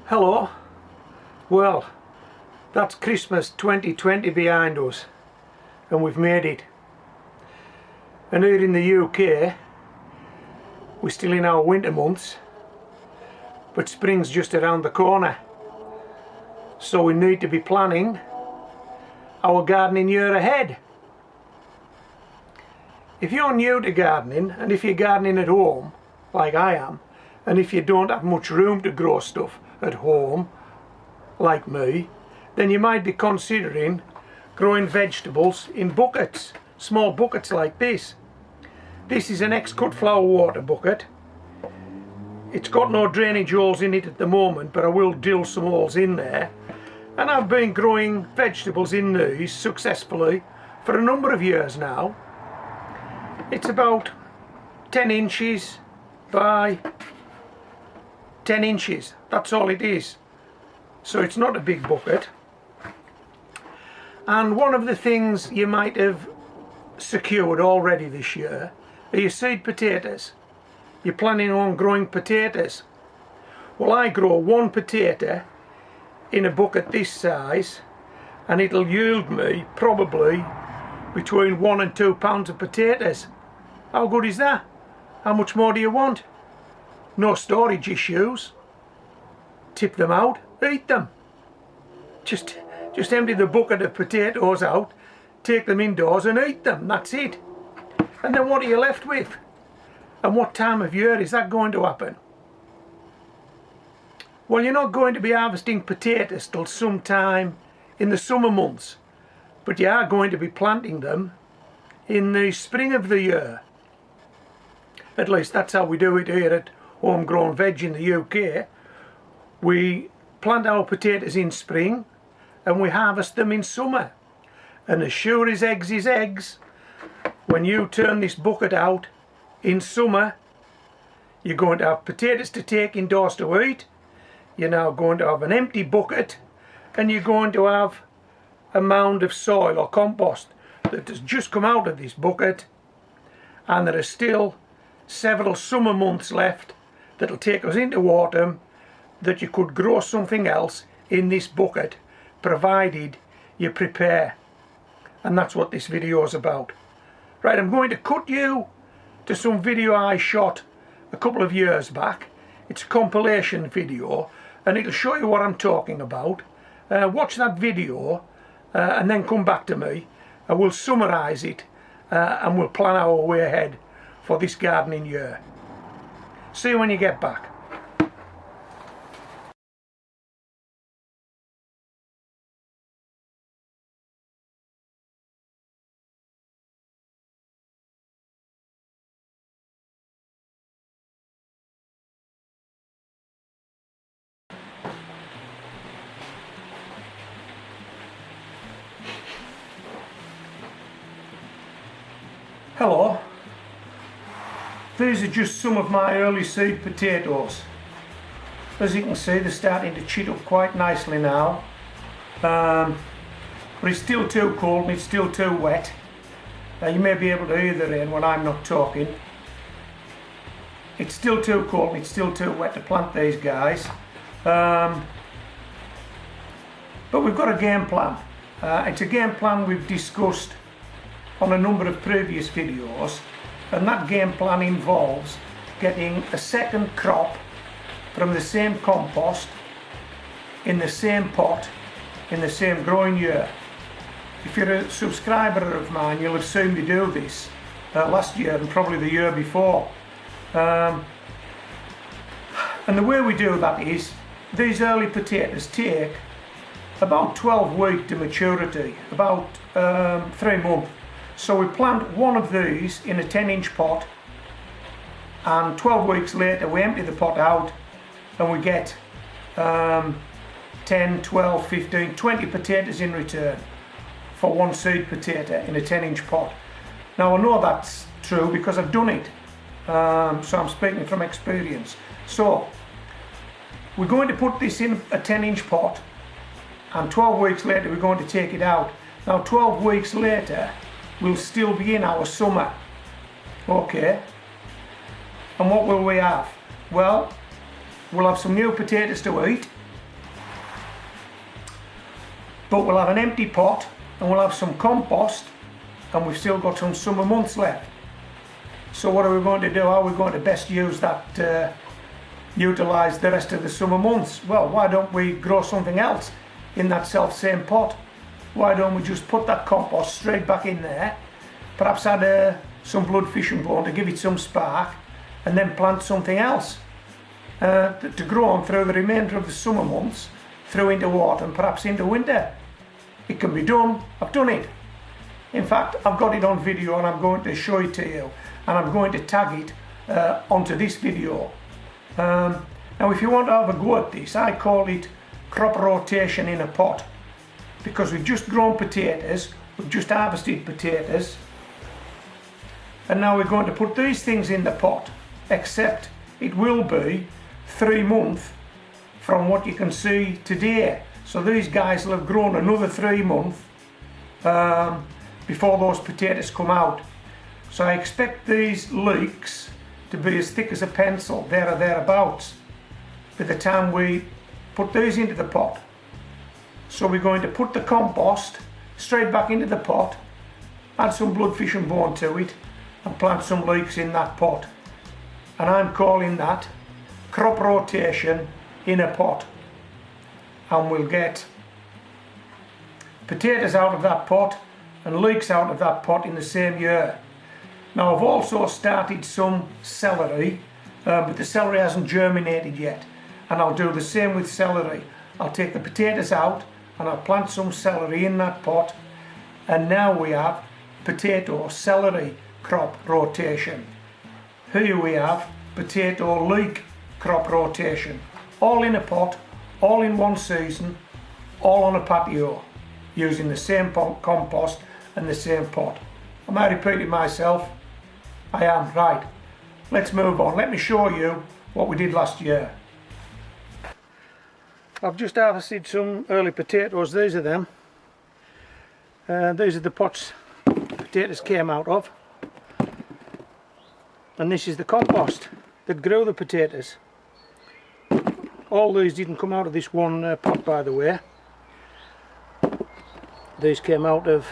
Hello. Well, that's Christmas 2020 behind us, and we've made it. And here in the UK, we're still in our winter months, but spring's just around the corner. So we need to be planning our gardening year ahead. If you're new to gardening, and if you're gardening at home, like I am, and if you don't have much room to grow stuff at home, like me, then you might be considering growing vegetables in buckets, small buckets like this. This is an ex-cut flower water bucket. It's got no drainage holes in it at the moment, but I will drill some holes in there. And I've been growing vegetables in these successfully for a number of years now. It's about 10 inches by 10 inches, that's all it is. So it's not a big bucket. And one of the things you might have secured already this year are your seed potatoes. You're planning on growing potatoes. Well, I grow one potato in a bucket this size, and it'll yield me probably between 1 and 2 pounds of potatoes. How good is that? How much more do you want? No storage issues. Tip them out, eat them. Just empty the bucket of potatoes out, take them indoors and eat them, that's it. And then what are you left with? And what time of year is that going to happen? Well, you're not going to be harvesting potatoes till sometime in the summer months, but you are going to be planting them in the spring of the year. At least that's how we do it here at Homegrown Veg in the UK. We plant our potatoes in spring and we harvest them in summer. And as sure as eggs is eggs, when you turn this bucket out in summer, you're going to have potatoes to take indoors to eat. You're now going to have an empty bucket, and you're going to have a mound of soil or compost that has just come out of this bucket, and there are still several summer months left that'll take us into autumn, that you could grow something else in this bucket, provided you prepare. And that's what this video is about. Right, I'm going to cut you to some video I shot a couple of years back. It's a compilation video, and it'll show you what I'm talking about. Watch that video and then come back to me, and we'll summarise it and we'll plan our way ahead for this gardening year. See you when you get back. Hello. These are just some of my early seed potatoes. As you can see, they're starting to chit up quite nicely now. But it's still too cold and it's still too wet. You may be able to hear the rain when I'm not talking. It's still too cold and it's still too wet to plant these guys. But we've got a game plan. It's a game plan we've discussed on a number of previous videos, and that game plan involves getting a second crop from the same compost in the same pot in the same growing year. If you're a subscriber of mine, you'll have seen me do this last year and probably the year before. And the way we do that is, these early potatoes take about 12 weeks to maturity, about 3 months. So we plant one of these in a 10-inch pot, and 12 weeks later we empty the pot out and we get 10, 12, 15, 20 potatoes in return for one seed potato in a 10-inch pot. Now I know that's true because I've done it, so I'm speaking from experience. So we're going to put this in a 10-inch pot, and 12 weeks later we're going to take it out. Now 12 weeks later we'll still be in our summer. Okay, and what will we have? Well, we'll have some new potatoes to eat, but we'll have an empty pot and we'll have some compost, and we've still got some summer months left. So what are we going to do? How are we going to best use that, utilise the rest of the summer months? Well, why don't we grow something else in that same pot? Why don't we just put that compost straight back in there, perhaps add some blood fish and bone to give it some spark, and then plant something else to grow on through the remainder of the summer months, through into autumn, perhaps into winter. It can be done. I've done it. In fact, I've got it on video and I'm going to show it to you, and I'm going to tag it onto this video. Now if you want to have a go at this, I call it crop rotation in a pot, because we've just grown potatoes, we've just harvested potatoes, and now we're going to put these things in the pot, except it will be 3 months from what you can see today. So these guys will have grown another 3 months before those potatoes come out. So I expect these leeks to be as thick as a pencil, there or thereabouts, by the time we put these into the pot. So we're going to put the compost straight back into the pot, add some blood fish and bone to it, and plant some leeks in that pot. And I'm calling that crop rotation in a pot. And we'll get potatoes out of that pot and leeks out of that pot in the same year. Now I've also started some celery, but the celery hasn't germinated yet, and I'll do the same with celery. I'll take the potatoes out and I'll plant some celery in that pot, and now we have potato celery crop rotation. Here we have potato leek crop rotation, all in a pot, all in one season, all on a patio, using the same compost and the same pot. Am I repeating myself? I am. Right, let's move on. Let me show you what we did last year. I've just harvested some early potatoes. These are them. These are the pots potatoes came out of, and this is the compost that grew the potatoes. All these didn't come out of this one pot, by the way. These came out of,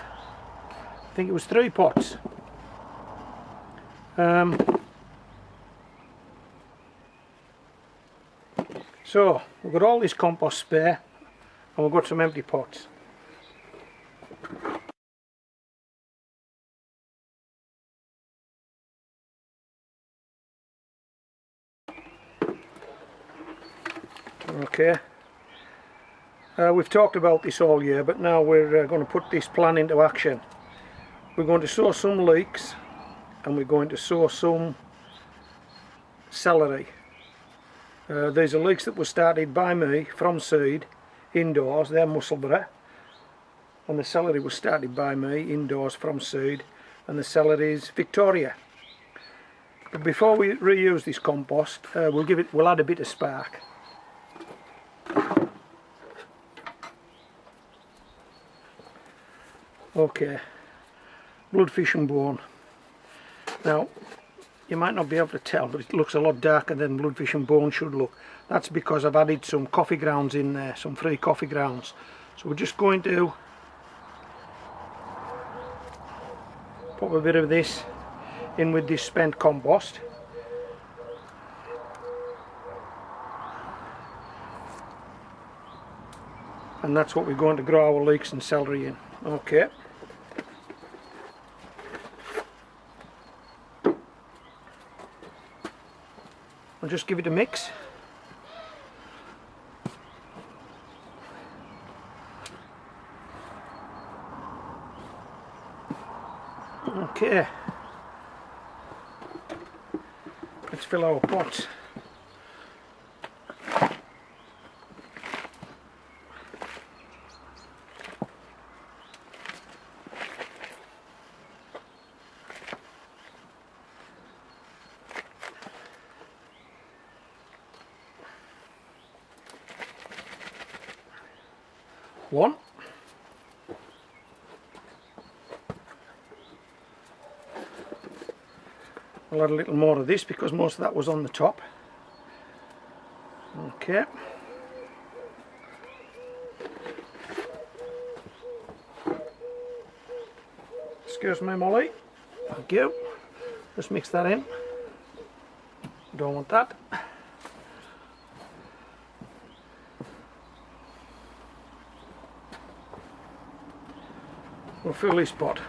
I think it was 3 pots. So we've got all this compost spare, and we've got some empty pots. Okay, we've talked about this all year, but now we're going to put this plan into action. We're going to sow some leeks, and we're going to sow some celery. These are leeks that were started by me from seed indoors. They're Musselburgh, and the celery was started by me indoors from seed, and the celery is Victoria. But before we reuse this compost, we'll add a bit of spark. Okay, blood fish and bone. Now you might not be able to tell, but it looks a lot darker than blood fish and bone should look. That's because I've added some coffee grounds in there, some free coffee grounds. So we're just going to put a bit of this in with this spent compost. And that's what we're going to grow our leeks and celery in. Okay. I'll just give it a mix. Okay. Let's fill our pots. One. I'll add a little more of this because most of that was on the top. Okay. Excuse me, Molly. Thank you. Just mix that in. Don't want that. We'll fill this pot.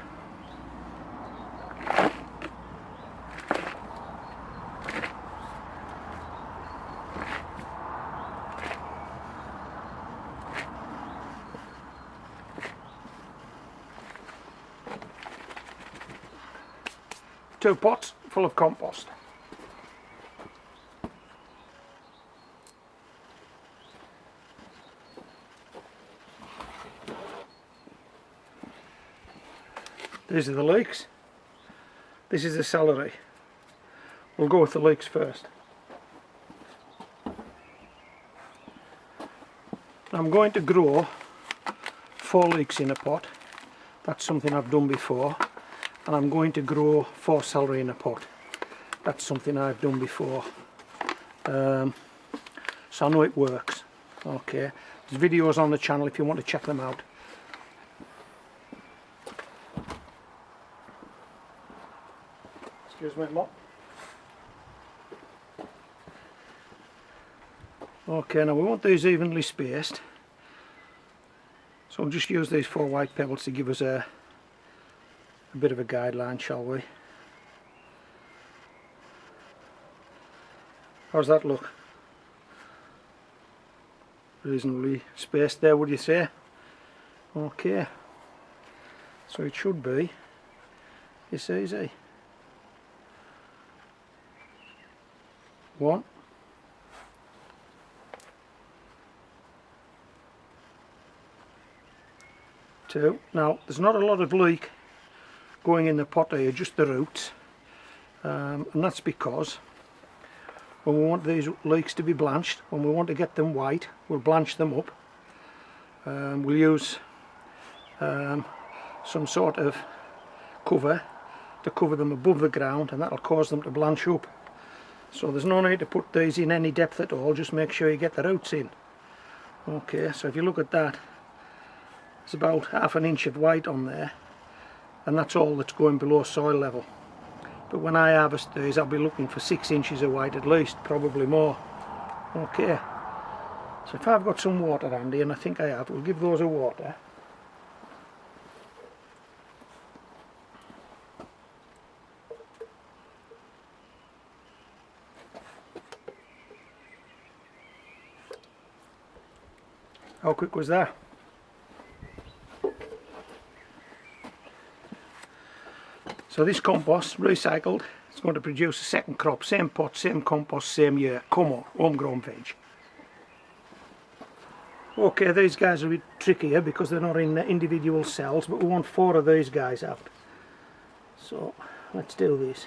Two pots full of compost. These are the leeks. This is the celery. We'll go with the leeks first. I'm going to grow 4 leeks in a pot. That's something I've done before. And I'm going to grow 4 celery in a pot. That's something I've done before. So I know it works. Okay, there's videos on the channel if you want to check them out. Excuse me, Mop. Okay, now we want these evenly spaced. So we'll just use these 4 white pebbles to give us a bit of a guideline, shall we? How's that look? Reasonably spaced there, would you say? Okay. So it should be this easy. 1, 2. Now there's not a lot of leek going in the pot here, just the roots, and that's because when we want these leeks to be blanched, when we want to get them white, we'll blanch them up. We'll use some sort of cover to cover them above the ground, and that'll cause them to blanch up. So there's no need to put these in any depth at all, just make sure you get the roots in. Okay, so if you look at that, it's about ½ an inch of white on there, and that's all that's going below soil level. But when I harvest these, I'll be looking for 6 inches of white at least, probably more. Okay, so if I've got some water handy, and I think I have, we'll give those a water. How quick was that? So this compost, recycled, it's going to produce a second crop, same pot, same compost, same year. Come on, homegrown veg. Okay, these guys are a bit trickier because they're not in individual cells, but we want 4 of these guys out. So let's do this.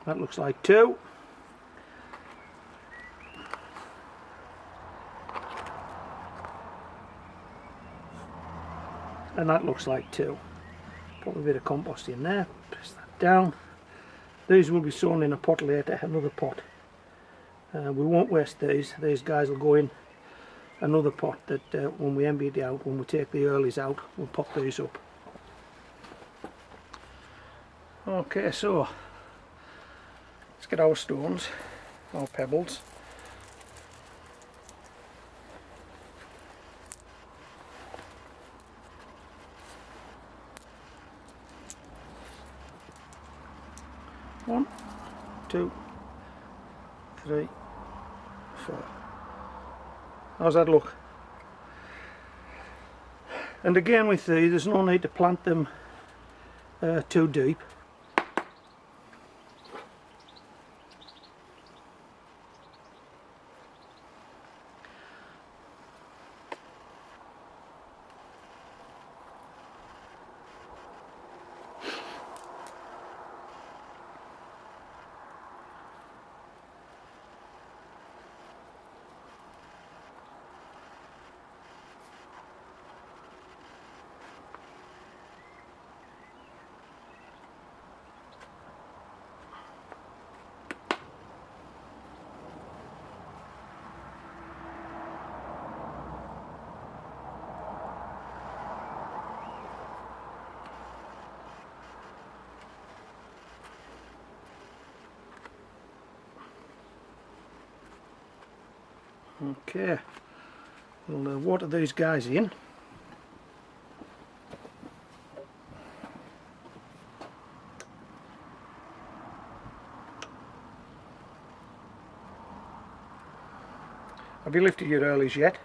That looks like 2. And that looks like 2. Put a bit of compost in there, press that down. These will be sown in a pot later, another pot. We won't waste these guys will go in another pot that when we empty it out, when we take the earlies out, we'll pop these up. Okay, so let's get our stones, our pebbles. One, 2, 3, 4. How's that look? And again with these, there's no need to plant them too deep. Okay, we'll water these guys in. Have you lifted your earlies yet?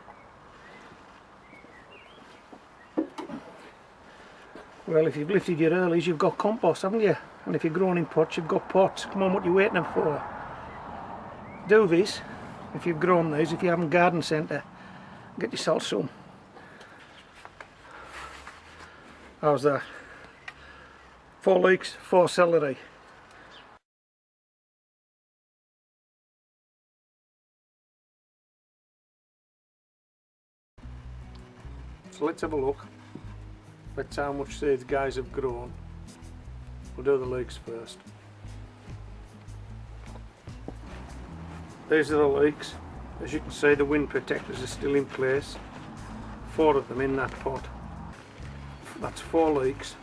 Well, if you've lifted your earlies, you've got compost, haven't you? And if you're growing in pots, you've got pots. Come on, what are you waiting for? Do this. If you've grown these, if you haven't garden centre, get yourself some. How's that? 4 leeks, 4 celery. So let's have a look. Let's see how much these guys have grown. We'll do the leeks first. These are the leeks. As you can see, the wind protectors are still in place. 4 of them in that pot. That's 4 leeks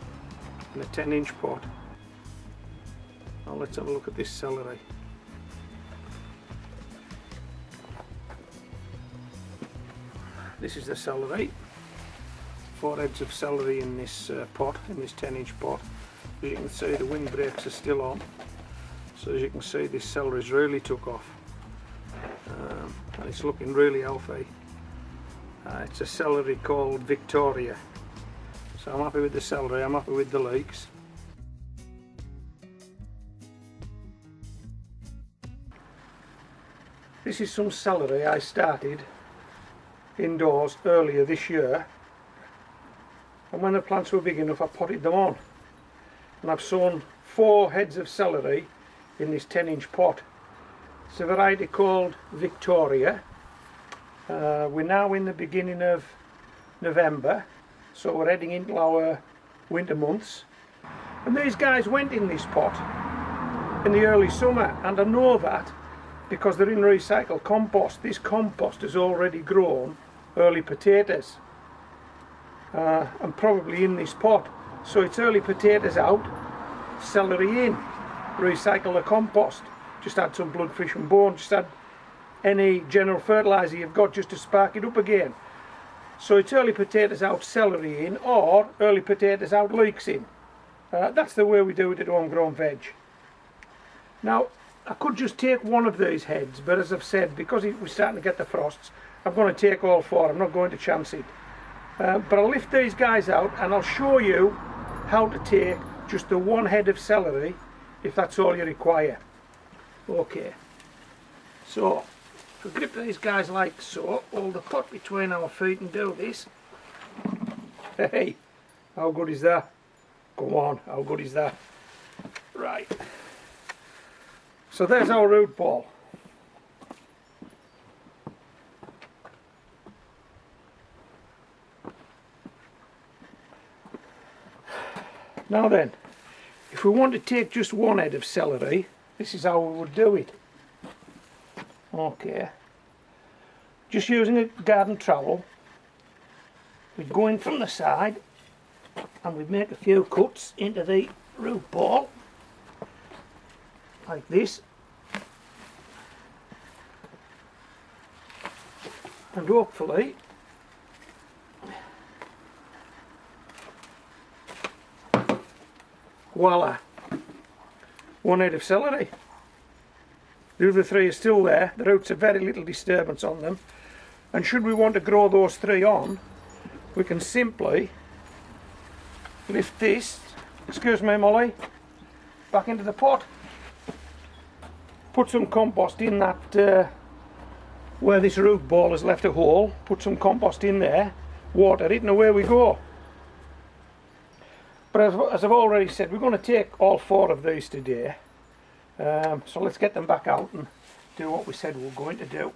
in a 10-inch pot. Now let's have a look at this celery. This is the celery. 4 heads of celery in this pot, in this 10-inch pot. As you can see, the windbreaks are still on. So as you can see, this celery's really took off. And it's looking really healthy. It's a celery called Victoria. So I'm happy with the celery, I'm happy with the leeks. This is some celery I started indoors earlier this year. And when the plants were big enough, I potted them on. And I've sown 4 heads of celery in this 10-inch pot. It's a variety called Victoria. We're now in the beginning of November, so we're heading into our winter months. And these guys went in this pot in the early summer, and I know that because they're in recycled compost. This compost has already grown early potatoes, and probably in this pot. So it's early potatoes out, celery in, recycle the compost. Just add some blood, fish and bone, just add any general fertiliser you've got just to spark it up again. So it's early potatoes out, celery in, or early potatoes out, leeks in. That's the way we do it at Homegrown Veg. Now, I could just take one of these heads, but as I've said, because we're starting to get the frosts, I'm going to take all 4, I'm not going to chance it. But I'll lift these guys out and I'll show you how to take just the 1 head of celery, if that's all you require. Okay, so if we grip these guys like so, hold the pot between our feet and do this. Hey, how good is that? Come on, how good is that? Right, so there's our root ball. Now then, if we want to take just 1 head of celery, this is how we would do it. Okay, just using a garden trowel, we'd go in from the side and we'd make a few cuts into the root ball, like this, and hopefully voila, 1 head of celery. The other 3 are still there, the roots have very little disturbance on them, and should we want to grow those 3 on, we can simply lift this, excuse me Molly, back into the pot, put some compost in that where this root ball has left a hole, put some compost in there, water it, and away we go. But as I've already said, we're going to take all 4 of these today. So let's get them back out and do what we said we were going to do.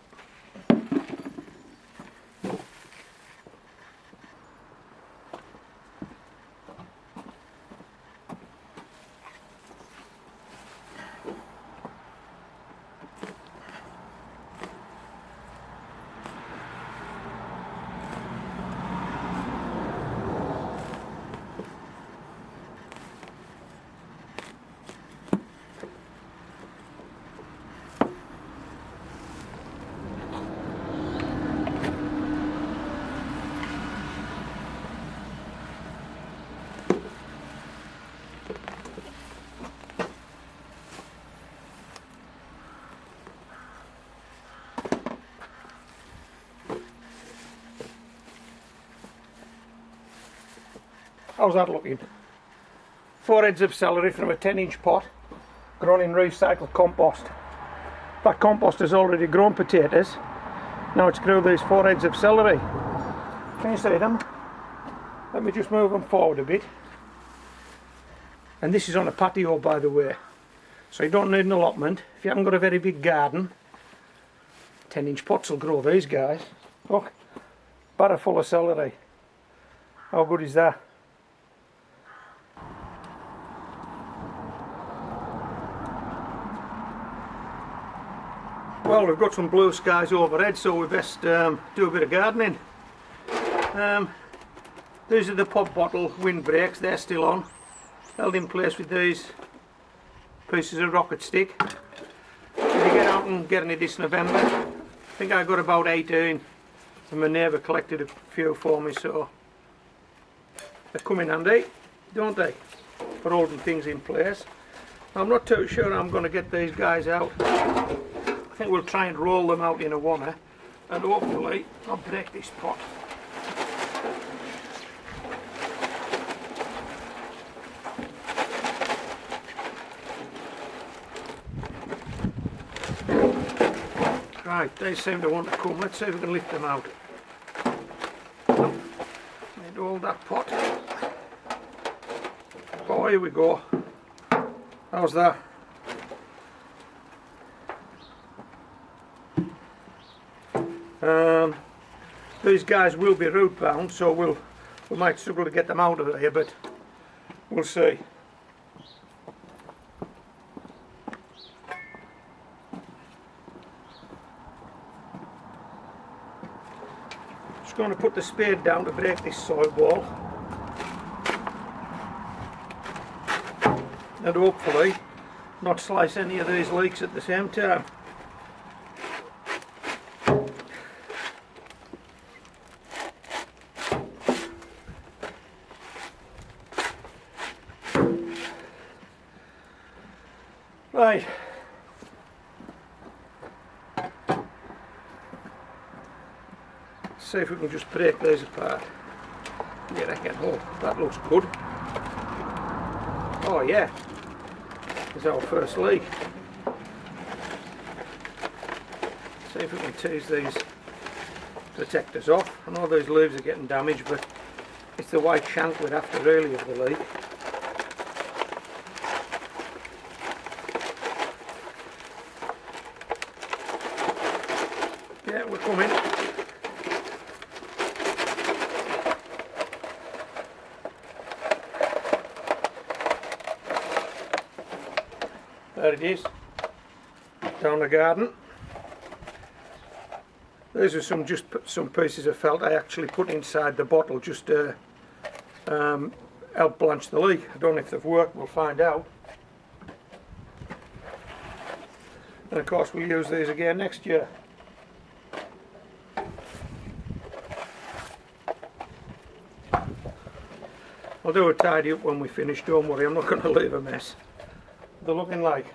How's that looking? 4 heads of celery from a 10-inch pot, grown in recycled compost. That compost has already grown potatoes. Now it's grew these 4 heads of celery. Can you see them? Let me just move them forward a bit. And this is on a patio, by the way, so you don't need an allotment. If you haven't got a very big garden, 10-inch pots will grow these guys. Look, barrel full of celery. How good is that? Well, we've got some blue skies overhead, so we best do a bit of gardening. These are the pop bottle windbreaks, they're still on, held in place with these pieces of rocket stick. If you get out and get any this November, I think I got about 18, and my neighbour collected a few for me, so they come in handy, don't they, for holding things in place. I'm not too sure I'm going to get these guys out. I think we'll try and roll them out in a wanna, and hopefully I'll break this pot. Right, they seem to want to come. Let's see if we can lift them out. Need to hold that pot. Oh, here we go. How's that? These guys will be root bound, so we might struggle to get them out of here, but we'll see. Just going to put the spade down to break this soil ball, and hopefully not slice any of these leeks at the same time. Right, see if we can just break these apart. Yeah, I can. Oh, that looks good. Oh yeah, there's our first leek. See if we can tease these protectors off. I know those leaves are getting damaged, but it's the white shank we're after really of the leek. Yeah, we're coming. There it is, down the garden. These are some pieces of felt I actually put inside the bottle just to help blanch the leek. I don't know if they've worked, we'll find out. And of course we'll use these again next year. I'll do a tidy up when we finish, don't worry, I'm not going to leave a mess. They're looking like,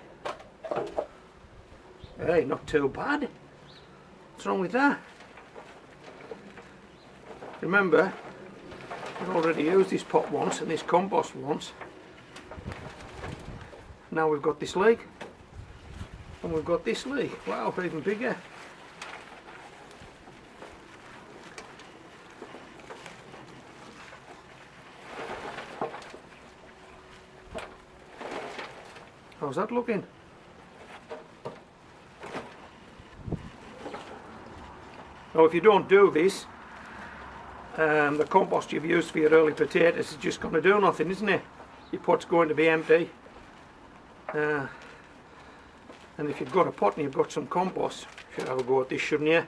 hey, not too bad. What's wrong with that? Remember, we've already used this pot once and this compost once. Now we've got this leek, and we've got this leek. Wow, even bigger. How's that looking? Now if you don't do this, the compost you've used for your early potatoes is just going to do nothing, isn't it? Your pot's going to be empty. And if you've got a pot and you've got some compost, you should have a go at this, shouldn't you?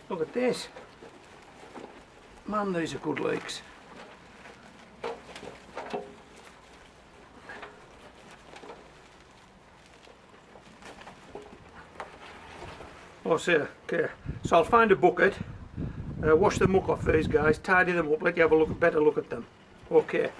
Look at this. Man, these are good leeks. Oh, so, okay, so I'll find a bucket, wash the muck off these guys, tidy them up, let you have a better look at them. Okay.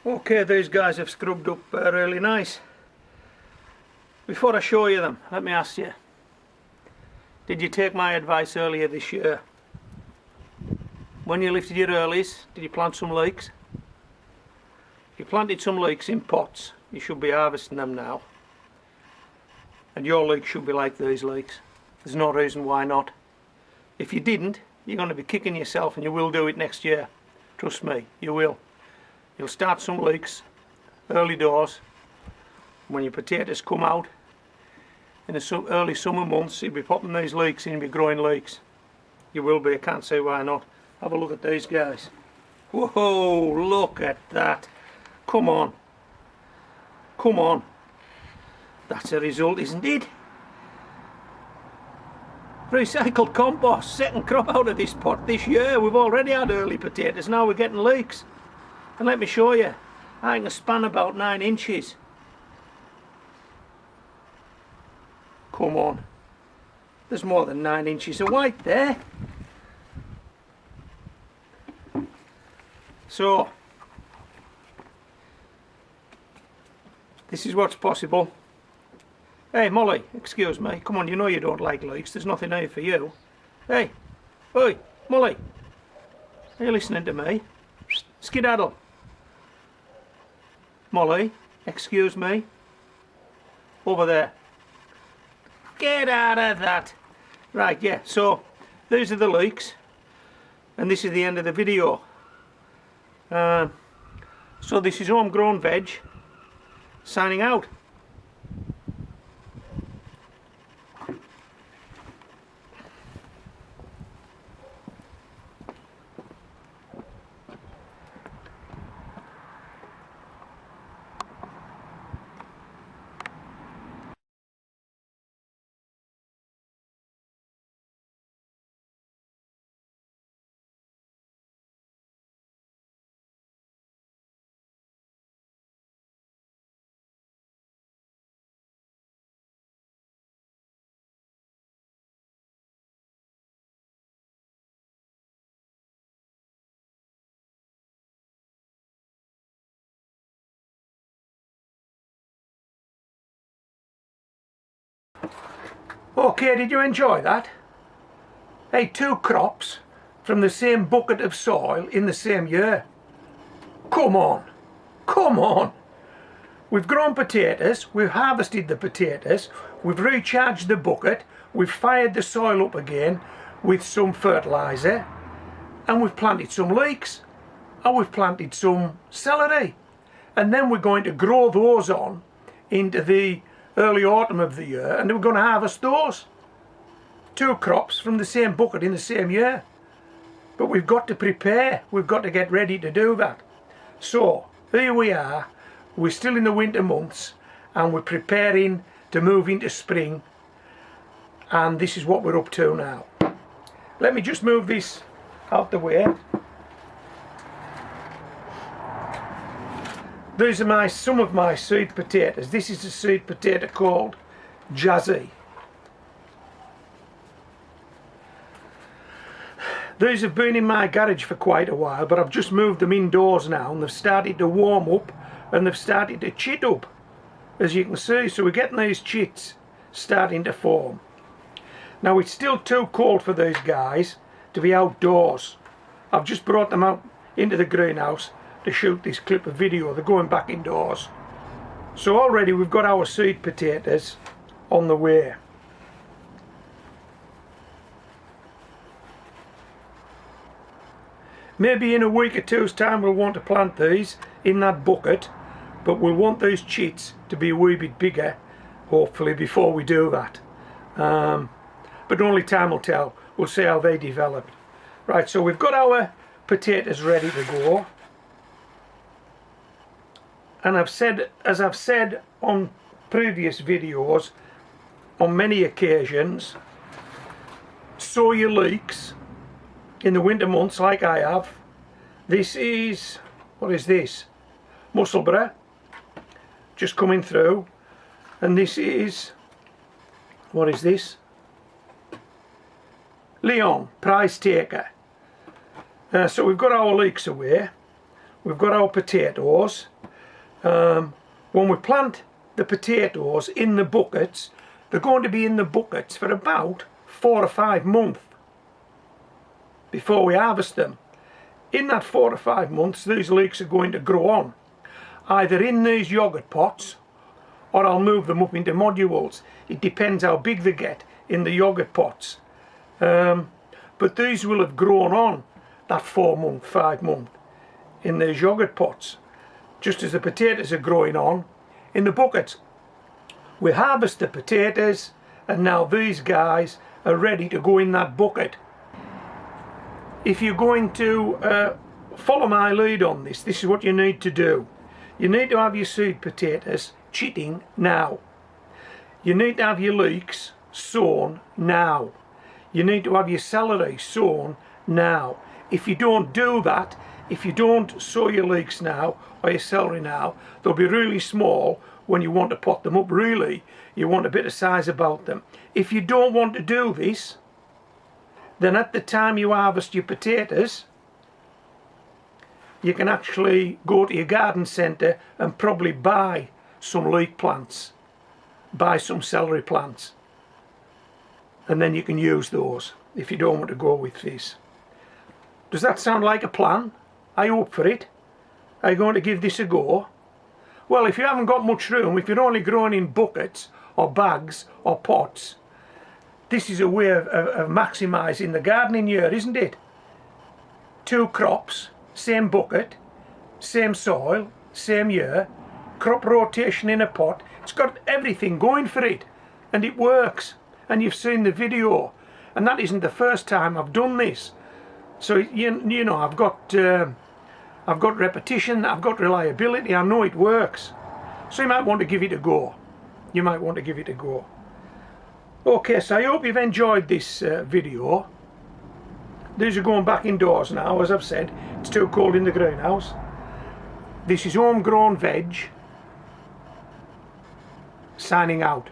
Okay, these guys have scrubbed up really nice. Before I show you them, let me ask you, did you take my advice earlier this year? When you lifted your earlies, did you plant some leeks? If you planted some leeks in pots, you should be harvesting them now. And your leeks should be like these leeks. There's no reason why not. If you didn't, you're going to be kicking yourself, and you will do it next year. Trust me, you will. You'll start some leeks early doors. When your potatoes come out in the early summer months, you'll be popping these leeks in, you'll be growing leeks. You will be, I can't say why not. Have a look at these guys. Whoa, look at that. Come on. Come on. That's a result, isn't it? Recycled compost, second crop out of this pot this year. We've already had early potatoes, now we're getting leeks. And let me show you, I can span about 9 inches. Come on. There's more than 9 inches of white there. So, this is what's possible. Hey Molly, excuse me, come on, you know you don't like leeks, there's nothing here for you. Hey, oi, Molly, are you listening to me? Skedaddle. Molly, excuse me. Over there. Get out of that. Right, yeah, so these are the leeks, and this is the end of the video. So this is Homegrown Veg, signing out. Okay, did you enjoy that? Hey, 2 crops from the same bucket of soil in the same year. Come on, come on. We've grown potatoes, we've harvested the potatoes, we've recharged the bucket, we've fired the soil up again with some fertiliser, and we've planted some leeks, and we've planted some celery. And then we're going to grow those on into the early autumn of the year, and we're going to harvest those. 2 crops from the same bucket in the same year. But we've got to prepare, we've got to get ready to do that. So here we are, we're still in the winter months, and we're preparing to move into spring, and this is what we're up to now. Let me just move this out the way. These are some of my sweet potatoes. This is a sweet potato called Jazzy. These have been in my garage for quite a while, but I've just moved them indoors now, and they've started to warm up, and they've started to chit up, as you can see. So we're getting these chits starting to form. Now it's still too cold for these guys to be outdoors. I've just brought them out into the greenhouse to shoot this clip of video. They're going back indoors. So already we've got our sweet potatoes on the way. Maybe in a week or two's time we'll want to plant these in that bucket, but we'll want these chits to be a wee bit bigger, hopefully, before we do that. But only time will tell. We'll see how they develop. Right, so we've got our potatoes ready to go. And as I've said on previous videos, on many occasions, sow your leeks in the winter months like I have. This is, what is this? Musselburgh, just coming through. And this is, what is this? Leon, prize taker. So we've got our leeks away. We've got our potatoes. When we plant the potatoes in the buckets. They're going to be in the buckets for about 4 or 5 months before we harvest them. In that 4 or 5 months, these leeks are going to grow on, either in these yoghurt pots, or I'll move them up into modules. It depends how big they get in the yoghurt pots. But these will have grown on that 4 month, 5 month in these yoghurt pots, just as the potatoes are growing on in the buckets. We harvest the potatoes, and now these guys are ready to go in that bucket. If you're going to follow my lead on this, this is what you need to do. You need to have your sweet potatoes chitting now. You need to have your leeks sown now. You need to have your celery sown now. If you don't do that, if you don't sow your leeks now or your celery now, they'll be really small when you want to pot them up. Really, you want a bit of size about them. If you don't want to do this, then at the time you harvest your potatoes, you can actually go to your garden centre and probably buy some leek plants, buy some celery plants, and then you can use those if you don't want to go with this. Does that sound like a plan? Are you up for it? Are you going to give this a go? Well, if you haven't got much room, if you're only growing in buckets or bags or pots, this is a way of maximising the gardening year, isn't it? 2 crops, same bucket, same soil, same year, crop rotation in a pot. It's got everything going for it, and it works. And you've seen the video, and that isn't the first time I've done this. So you know, I've got repetition, I've got reliability, I know it works. So you might want to give it a go. You might want to give it a go. Okay, so I hope you've enjoyed this video. These are going back indoors now, as I've said. It's too cold in the greenhouse. This is Homegrown Veg, signing out.